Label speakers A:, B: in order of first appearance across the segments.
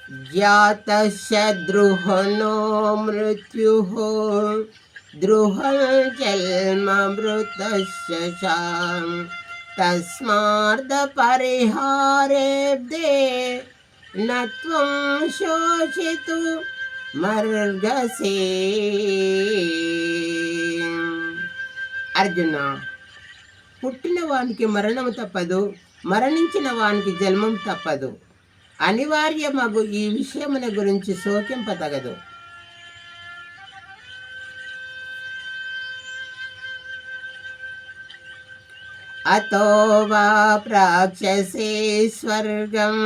A: ज्ञातस्य द्रुहनो मृत्युः द्रुहजन्ममृतस्य शां तस्मादपरिहारेब्धे न त्वं शोचितु मर्गसे। అర్జున, పుట్టిన వానికి మరణము తప్పదు, మరణించిన వానికి జన్మం తప్పదు. అనివార్యమగు ఈ విషయమున గురించి శోకింపతగదు. అతో వా ప్రాక్షసే స్వర్గం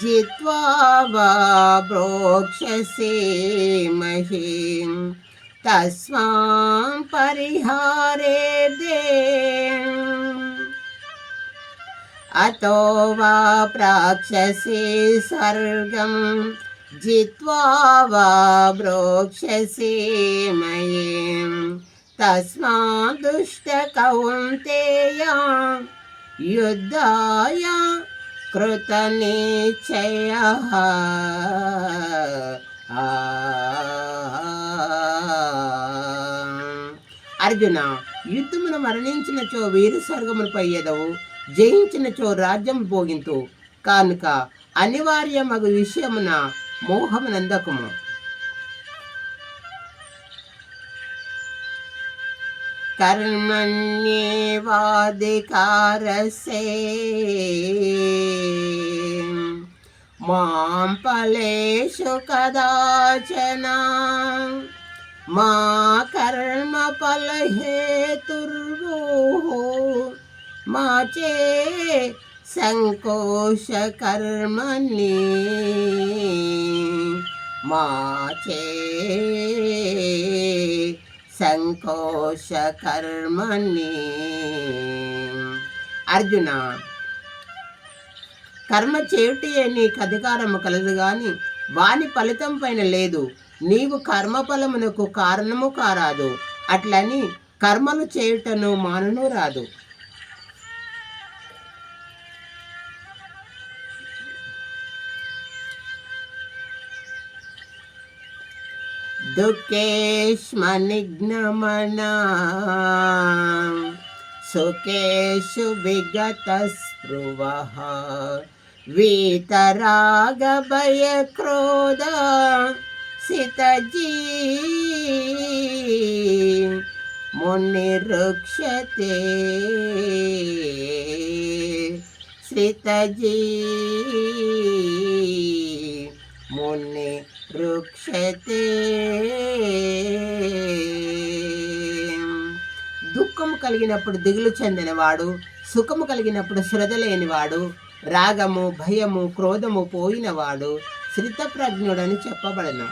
A: జిత్వా వా ప్రోక్షసే మహీం తస్మాం పరిహారేదే. అతో వా ప్రాక్షసే స్వర్గం జిత్వా వా ప్రోక్షసే మహీం తస్మాత్ దుష్ట కౌంతేయ యుద్ధాయ కృతనిశ్చయః. అర్జున, యుద్ధమును మరణించినచో వీరు స్వర్గములపై ఎదవు, జయించినచో రాజ్యం భోగింతు. కానుక అనివార్యమగు విషయమున మోహమునందకము. కర్మణ్యేవాధికారస్తే మాం ఫలేషు కదాచన మా కర్మ ఫలహేతుర్భూః మా చే సంకోశ కర్మణి మా చే సంకోశ కర్మణి. అర్జున, కర్మ చేయుటయే నీకు అధికారము కలదు గాని వాని ఫలితం పైన లేదు. నీవు కర్మఫలమునకు కారణము కారాదు, అట్లని కర్మలు చేయుటను మానును రాదు. దుఃఖేష్మనిఘ్నమనా సుఖేషు విగతస్పృహః వీతరాగభయక్రోధ సితజీ మునిరుక్షతే. శ్రితజీ ముని రుక్షతే. దుఃఖము కలిగినప్పుడు దిగులు చెందినవాడు, సుఖము కలిగినప్పుడు శ్రద్ధ లేనివాడు, రాగము భయము క్రోధము పోయినవాడు శ్రితప్రజ్ఞుడని చెప్పబడను.